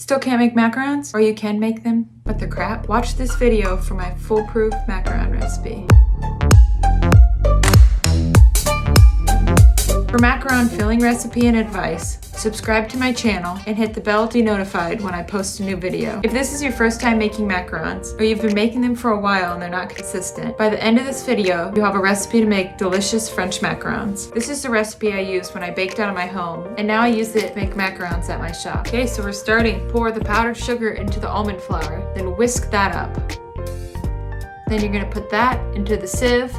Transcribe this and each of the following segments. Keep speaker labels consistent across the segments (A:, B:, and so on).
A: Still can't make macarons? Or you can make them, but they're crap? Watch this video for my foolproof macaron recipe. For macaron filling recipe and advice, subscribe to my channel and hit the bell to be notified when I post a new video. If this is your first time making macarons, or you've been making them for a while and they're not consistent, by the end of this video, you'll have a recipe to make delicious French macarons. This is the recipe I used when I baked out of my home, and now I use it to make macarons at my shop. Okay, so we're starting. Pour the powdered sugar into the almond flour, then whisk that up. Then you're gonna put that into the sieve,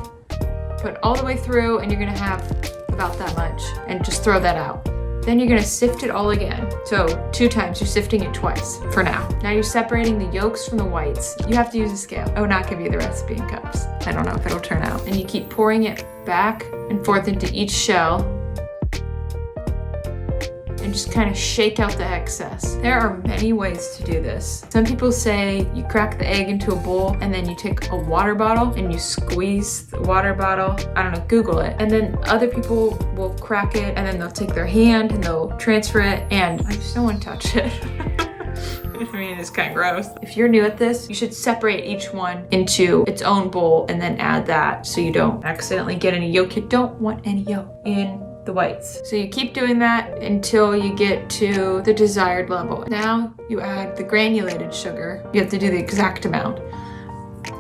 A: put it all the way through, and you're gonna have about that much, and just throw that out. Then you're gonna sift it all again. So 2 times, you're sifting it twice for now. Now you're separating the yolks from the whites. You have to use a scale. I would not give you the recipe in cups. I don't know if it'll turn out. And you keep pouring it back and forth into each shell, and just kind of shake out the excess. There are many ways to do this. Some people say you crack the egg into a bowl and then you take a water bottle and you squeeze the water bottle. I don't know, Google it. And then other people will crack it and then they'll take their hand and they'll transfer it, and I just don't want to touch it. I mean, it's kind of gross. If you're new at this, you should separate each one into its own bowl and then add that so you don't accidentally get any yolk. You don't want any yolk in the whites. So you keep doing that until you get to the desired level. Now you add the granulated sugar. You have to do the exact amount.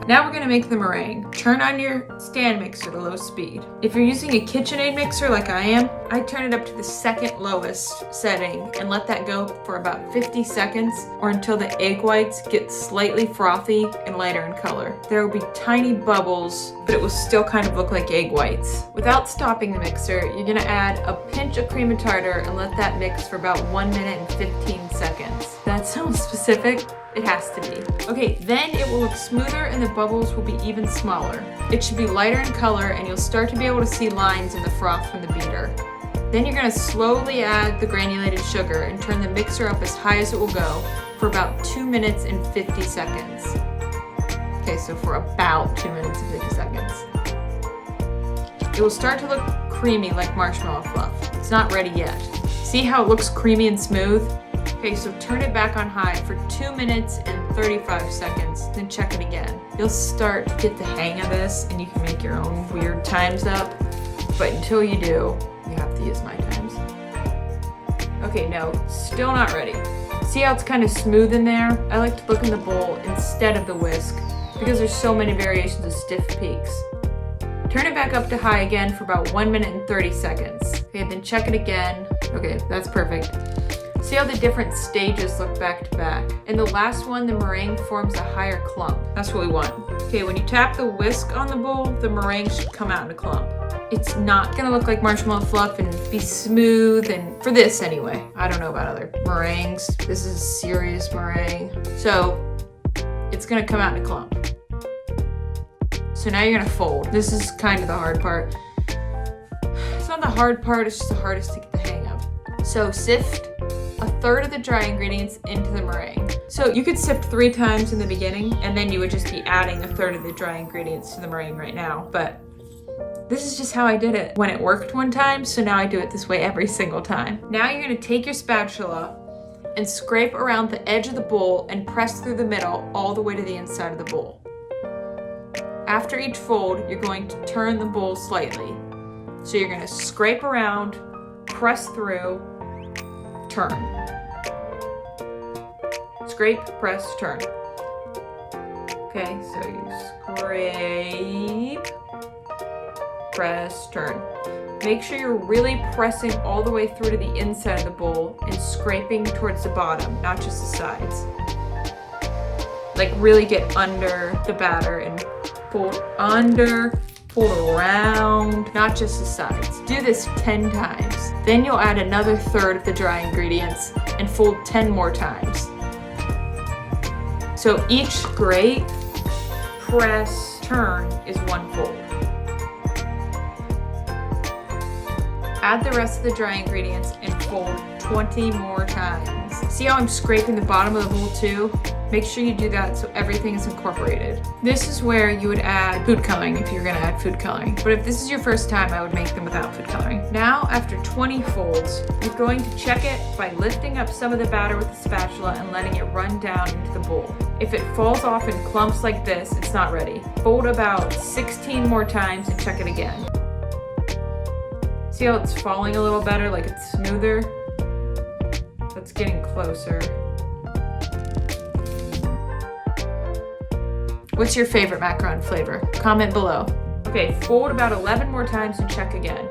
A: Now we're gonna make the meringue. Turn on your stand mixer to low speed. If you're using a KitchenAid mixer like I am, I turn it up to the second lowest setting and let that go for about 50 seconds or until the egg whites get slightly frothy and lighter in color. There will be tiny bubbles, but it will still kind of look like egg whites. Without stopping the mixer, you're gonna add a pinch of cream of tartar and let that mix for about 1 minute and 15 seconds. That sounds specific. It has to be. Okay, then it will look smoother and the bubbles will be even smaller. It should be lighter in color and you'll start to be able to see lines in the froth from the beater. Then you're gonna slowly add the granulated sugar and turn the mixer up as high as it will go for about 2 minutes and 50 seconds. Okay, so for about 2 minutes and 50 seconds. It will start to look creamy like marshmallow fluff. It's not ready yet. See how it looks creamy and smooth? Okay, so turn it back on high for 2 minutes and 35 seconds, then check it again. You'll start to get the hang of this and you can make your own weird times up, but until you do, you have to use my times. Okay, no, still not ready. See how it's kind of smooth in there? I like to look in the bowl instead of the whisk because there's so many variations of stiff peaks. Turn it back up to high again for about 1 minute and 30 seconds. Okay, then check it again. Okay, that's perfect. See how the different stages look back to back. In the last one, the meringue forms a higher clump. That's what we want. Okay, when you tap the whisk on the bowl, the meringue should come out in a clump. It's not gonna look like marshmallow fluff and be smooth, and for this anyway. I don't know about other meringues. This is serious meringue. So it's gonna come out in a clump. So now you're gonna fold. This is kind of the hard part. It's not the hard part, it's just the hardest to get the hang of. So sift 1/3 of the dry ingredients into the meringue. So you could sift 3 times in the beginning, and then you would just be adding 1/3 of the dry ingredients to the meringue right now. But this is just how I did it when it worked one time, so now I do it this way every single time. Now you're gonna take your spatula and scrape around the edge of the bowl and press through the middle all the way to the inside of the bowl. After each fold, you're going to turn the bowl slightly. So you're gonna scrape around, press through, turn. Scrape, press, turn. Okay, so you scrape, press, turn. Make sure you're really pressing all the way through to the inside of the bowl and scraping towards the bottom, not just the sides. Like really get under the batter and fold under, fold around, not just the sides. Do this 10 times. Then you'll add another 1/3 of the dry ingredients and fold 10 more times. So each scrape, press, turn is 1 fold. Add the rest of the dry ingredients and fold 20 more times. See how I'm scraping the bottom of the bowl too? Make sure you do that so everything is incorporated. This is where you would add food coloring if you're gonna add food coloring. But if this is your first time, I would make them without food coloring. Now, after 20 folds, you're going to check it by lifting up some of the batter with the spatula and letting it run down into the bowl. If it falls off in clumps like this, it's not ready. Fold about 16 more times and check it again. See how it's falling a little better, like it's smoother? That's getting closer. What's your favorite macaron flavor? Comment below. Okay, fold about 11 more times and check again.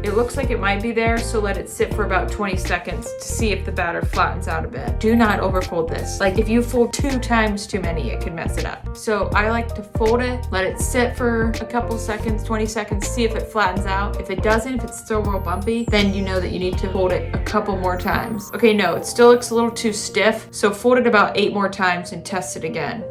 A: It looks like it might be there, so let it sit for about 20 seconds to see if the batter flattens out a bit. Do not overfold this. Like if you fold 2 times too many, it could mess it up. So I like to fold it, let it sit for a couple seconds, 20 seconds, see if it flattens out. If it doesn't, if it's still real bumpy, then you know that you need to fold it a couple more times. Okay, no, it still looks a little too stiff, so fold it about 8 more times and test it again.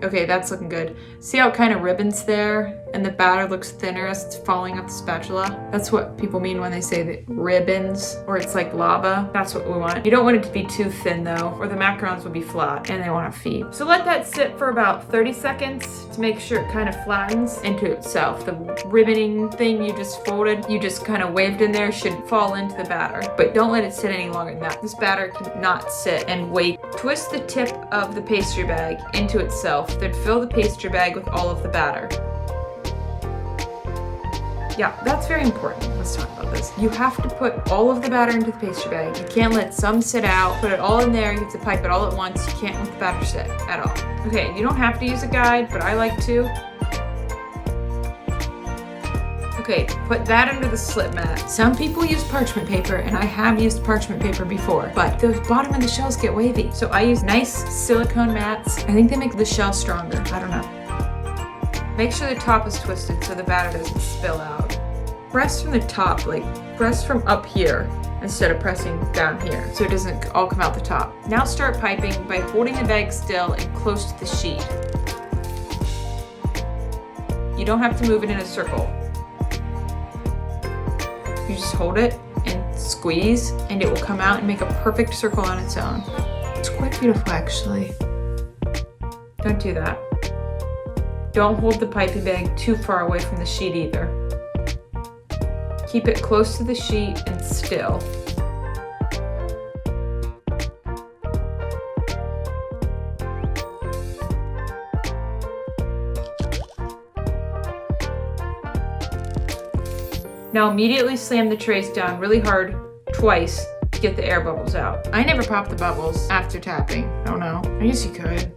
A: Okay, that's looking good. See how it kind of ribbons there and the batter looks thinner as it's falling off the spatula? That's what people mean when they say that ribbons or it's like lava. That's what we want. You don't want it to be too thin though, or the macarons will be flat and they won't have feet. So let that sit for about 30 seconds to make sure it kind of flattens into itself. The ribboning thing you just folded, you just kind of waved in there should fall into the batter, but don't let it sit any longer than that. This batter cannot sit and wait. Twist the tip of the pastry bag into itself. Then fill the pastry bag with all of the batter. Yeah, that's very important. Let's talk about this. You have to put all of the batter into the pastry bag. You can't let some sit out. Put it all in there. You have to pipe it all at once. You can't let the batter sit at all. Okay, you don't have to use a guide, but I like to. Okay, put that under the slip mat. Some people use parchment paper, and I have used parchment paper before, but the bottom of the shells get wavy. So I use nice silicone mats. I think they make the shell stronger. I don't know. Make sure the top is twisted so the batter doesn't spill out. Press from the top, like press from up here instead of pressing down here so it doesn't all come out the top. Now start piping by holding the bag still and close to the sheet. You don't have to move it in a circle. You just hold it and squeeze and it will come out and make a perfect circle on its own. It's quite beautiful actually. Don't do that. Don't hold the piping bag too far away from the sheet either. Keep it close to the sheet and still. Now immediately slam the trays down really hard twice to get the air bubbles out. I never pop the bubbles after tapping. I don't know. I guess you could.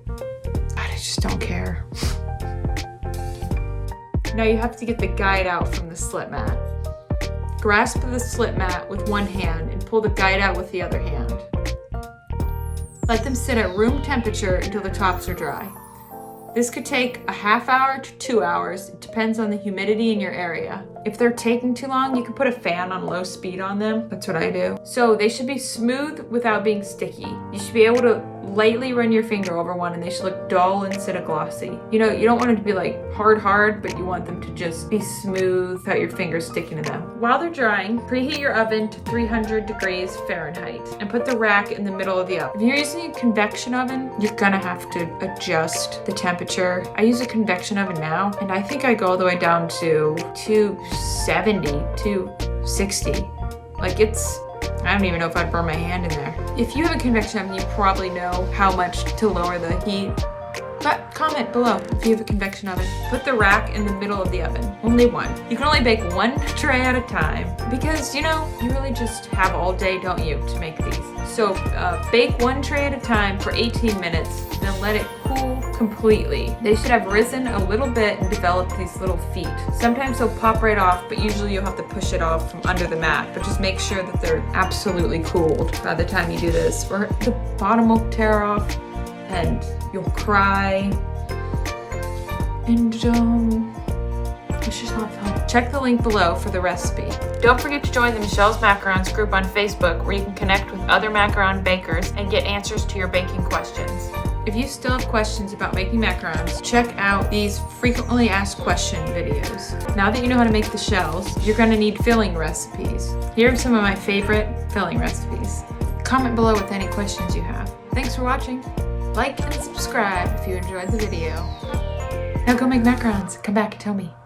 A: I just don't care. Now you have to get the guide out from the slip mat. Grasp the slip mat with one hand and pull the guide out with the other hand. Let them sit at room temperature until the tops are dry. This could take a half hour to 2 hours. It depends on the humidity in your area. If they're taking too long, you can put a fan on low speed on them. That's what I do. So they should be smooth without being sticky. You should be able to lightly run your finger over one and they should look dull instead of glossy. You know, you don't want it to be like hard, but you want them to just be smooth without your fingers sticking to them. While they're drying, preheat your oven to 300 degrees Fahrenheit and put the rack in the middle of the oven. If you're using a convection oven, you're gonna have to adjust the temperature. I use a convection oven now and I think I go all the way down to 270, 260. Like I don't even know if I'd burn my hand in there. If you have a convection oven, you probably know how much to lower the heat. But comment below if you have a convection oven. Put the rack in the middle of the oven. Only one. You can only bake one tray at a time because, you know, you really just have all day, don't you, to make these. So bake one tray at a time for 18 minutes, then let it cool completely. They should have risen a little bit and developed these little feet. Sometimes they'll pop right off, but usually you'll have to push it off from under the mat. But just make sure that they're absolutely cooled by the time you do this, or the bottom will tear off and you'll cry. And it's just not fun. Check the link below for the recipe. Don't forget to join the Michelle's Macarons group on Facebook where you can connect with other macaron bakers and get answers to your baking questions. If you still have questions about making macarons, check out these frequently asked question videos. Now that you know how to make the shells, you're gonna need filling recipes. Here are some of my favorite filling recipes. Comment below with any questions you have. Thanks for watching. Like and subscribe if you enjoyed the video. Now go make macarons. Come back and tell me.